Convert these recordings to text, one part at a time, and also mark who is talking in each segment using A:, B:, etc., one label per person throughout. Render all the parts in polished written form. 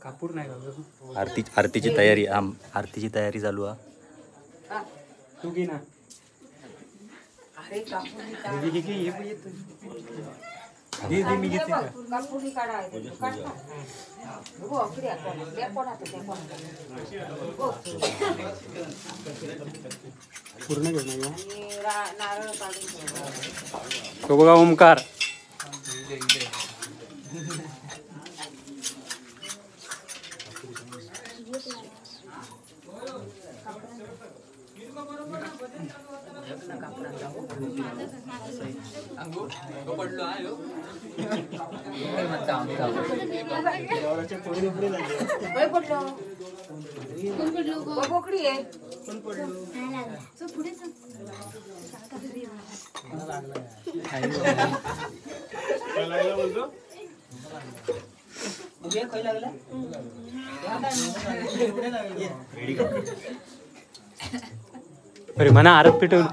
A: कापूर नाही का?
B: आरतीची तयारी आरतीची तयारी चालू आहे.
A: तू घे ना.
C: अरे कापूर
A: मी घेते.
C: कापूर काढा
A: पूर्ण घेऊन ये.
C: नारळ काढून
A: तो बघा ओमकार. अरे म्हणा आरत पेटवून.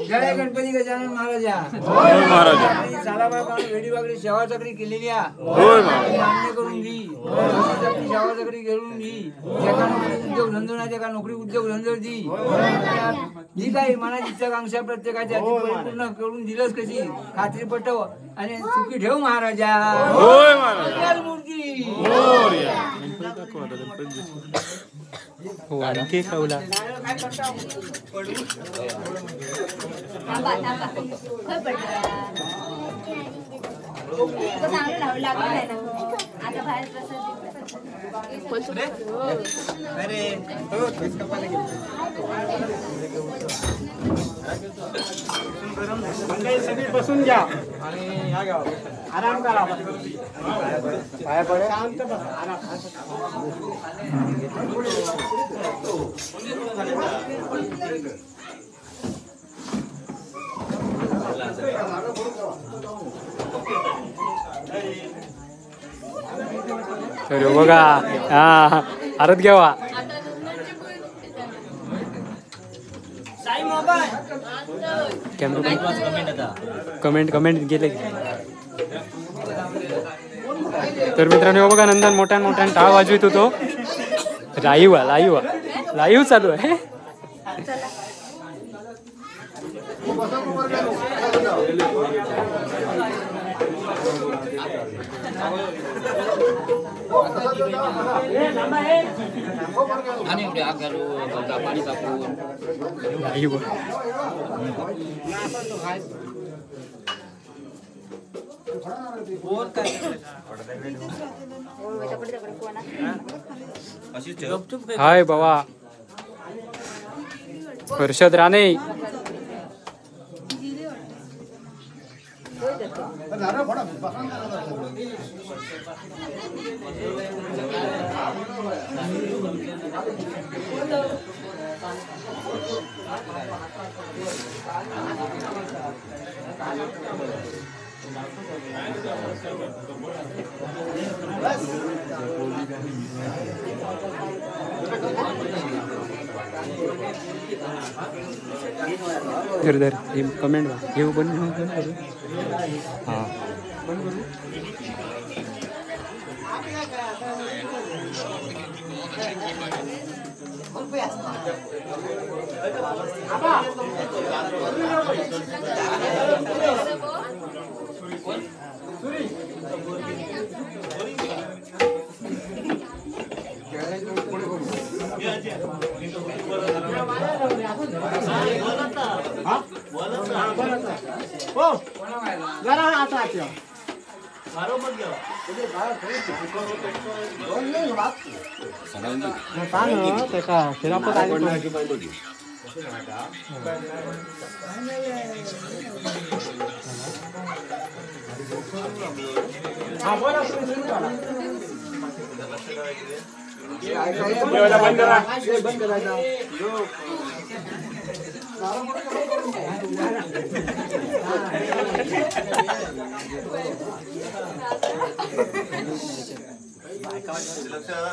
D: जय गणपती गजानन महाराजा. सालाबाई वेडी वागडी सेवा चक्री केलेली मान्य करून घी. सेवा चक्री घेऊन घी. ज्याका नोकरी उद्योग धंदो नाही त्याका नोकरी उद्योग धंदो दी. जी काही मनाची इच्छा आकांक्षा प्रत्येकाच्या पूर्ण करून दिलंच कशी खात्री पटव आणि सुखी ठेव महाराजा. मूर्ती
A: हो आणखी खाऊला. सगळी बसून घ्या आणि ह्या घ्या आराम करा. पाया पडे शांत बसा. तर बघा हा आरत घ्यावा. कमेंट गेले. तर मित्रांनो बघा नंदन मोठ्या टाळ वाजवित होतो. लाईव्ह चालू आहे. हाय बाबा हर्षद राणे. धर हे कमेंट हे बंद करू
B: हां
A: बंद करू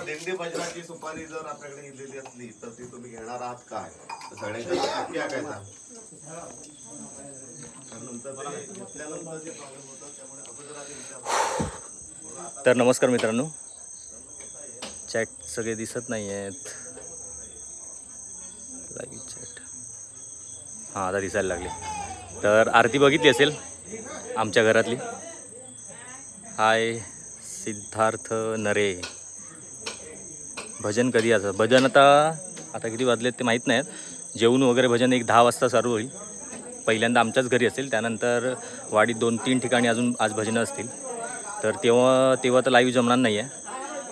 E: दिंडी भजनाची सुपारी जर आपल्याकडे घेतलेली असली तर ती तुम्ही घेणार आहात का? सगळ्यांच्या नक्की ऐकायचा.
B: तर नमस्कार मित्रांनो, चॅट सगळे दिसत नाही आहेत. लाईव्ह चॅट हां आता दिसायला लागले. तर आरती बघितली असेल आमच्या घरातली. हाय सिद्धार्थ नरे. भजन कधी असं भजन आता किती वाजलेत ते माहीत नाहीत. जेवून वगैरे भजन एक 10 वाजता चालू होईल. पहिल्यांदा आमच्याच घरी असेल, त्यानंतर वाडीत 2-3 ठिकाणी अजून आज भजनं असतील. तर तेव्हा तर लाईव्ह जमणार नाही आहे.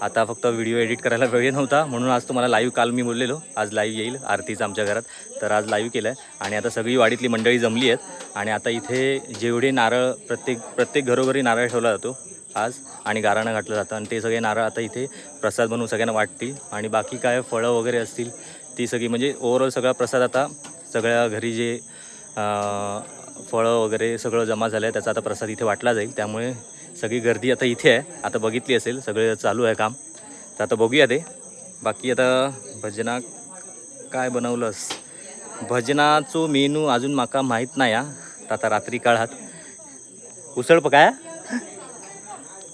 B: आता फक्त व्हिडिओ एडिट करायला वेळ नव्हता म्हणून आज तुम्हाला लाईव्ह, काल मी बोललेलो आज लाईव्ह येईल आरतीचं आमच्या घरात, तर आज लाईव्ह केलं आहे. आणि आता सगळी वाडीतली मंडळी जमली आहेत आणि आता इथे जेवढे नारळ प्रत्येक घरोघरी नारळ ठेवला जातो आज आणि गाराणं घातलं जातं आणि ते सगळे नारळ आता इथे प्रसाद बनवून सगळ्यांना वाटतील. आणि बाकी काय फळं वगैरे असतील ती सगळी, म्हणजे ओव्हरऑल सगळा प्रसाद आता सगळ्या घरी जे फळं वगैरे सगळं जमा झालं आहे त्याचा आता प्रसाद इथे वाटला जाईल. त्यामुळे सगळी गर्दी आता इथे आहे. आता बघितली असेल सगळं चालू आहे काम, तर आता बघूया ते. बाकी आता भजना काय बनवलंस? भजनाचो मेनू अजून माका माहीत नाही. आता रात्री काळात उसळप काय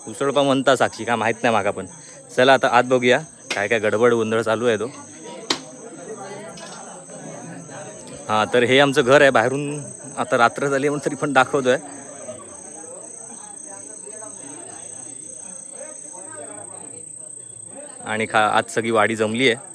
B: उसळपा म्हणता साक्षी, का माहीत नाही माका पण. चला आता आत बघूया काय काय गडबड गोंधळ चालू आहे तो. हां तर हे आमचं घर आहे. बाहेरून आता रात्र झाली म्हणून तरी पण दाखवतोय. आणि आज सगळी वाडी जमली आहे.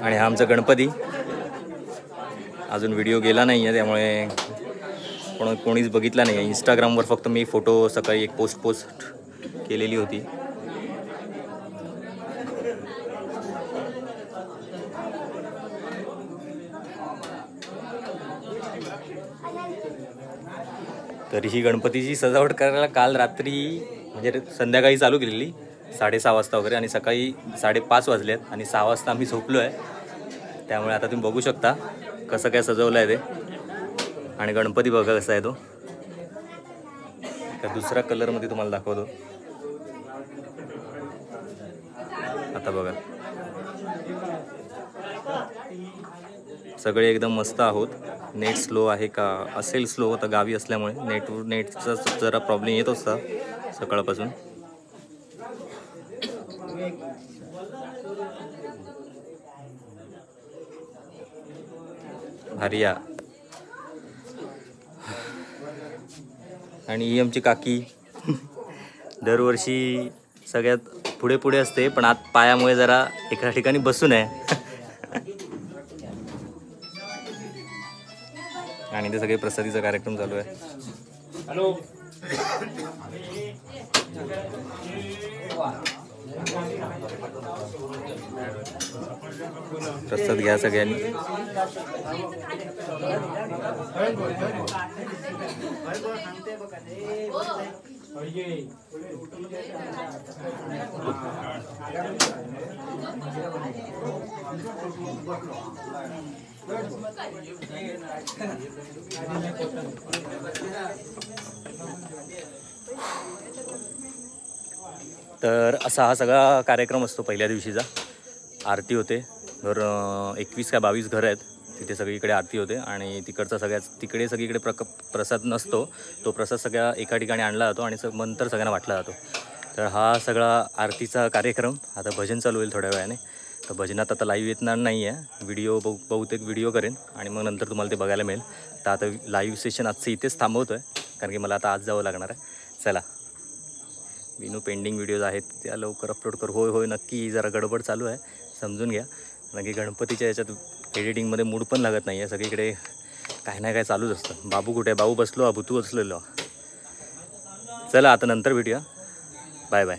B: आणि हा आमचा गणपती अजून व्हिडिओ गेला नाही आहे त्यामुळे कोणीच बघितला नाही आहे. इंस्टाग्रामवर फक्त मी फोटो सकाळी एक पोस्ट केलेली होती. तर ही गणपतीची सजावट करायला काल रात्री म्हणजे संध्याकाळी चालू केलेली 6:30 वाजता वगैरे आणि सकाळी 5:30 वाजले आहेत आणि 6 वाजता आम्ही झोपलो आहे. त्यामुळे आता तुम्ही बघू शकता कसं काय सजवलं आहे ते. आणि गणपती बघा कसा आहे तो. त्या दुसऱ्या कलरमध्ये तुम्हाला दाखवतो. आता बघा सगळे एकदम मस्त आहोत. नेट स्लो आहे का? असेल स्लो, आता गावी असल्यामुळे नेटचा जरा प्रॉब्लेम येत असता सकाळपासून. भारिया. आणि ही आमची काकी दरवर्षी सगळ्यात पुढे पुढे असते, पण आत पायामुळे जरा एका ठिकाणी बसून आहे. आणि ते सगळे प्रसादीचा कार्यक्रम चालू आहे. हॅलो, प्रसाद घ्या सगळ्यांनी. तर असा हा सगळा कार्यक्रम असतो पहिल्या दिवशीचा. आरती होते. तर 21 का 22 घरं आहेत तिथे सगळीकडे आरती होते. आणि तिकडे सगळीकडे प्रसाद नसतो. तो प्रसाद सगळ्या एका ठिकाणी आणला जातो आणि नंतर सगळ्यांना वाटला जातो. तर हा सगळा आरतीचा कार्यक्रम. आता भजन चालू होईल थोड्या वेळाने. तर भजनात आता लाईव्ह येणार नाही आहे. बहुतेक व्हिडिओ करेन आणि मग नंतर तुम्हाला ते बघायला मिळेल. तर आता लाईव्ह सेशन आजचं इथेच थांबवतो आहे, कारण की मला आता आज जावं लागणार आहे. चला, विनू पेंडिंग व्हिडिओज आहेत त्या लवकर अपलोड करू. होय नक्की, जरा गडबड चालू आहे, समजून घ्या. कारण की गणपतीच्या याच्यात एडिटिंगमध्ये मूड पण लागत नाही आहे. सगळीकडे काय ना काय चालूच असतं. बाबू कुठे? बाबू बसलो, भूतू बसलेलो. चला आता नंतर भेटूया. Bye bye.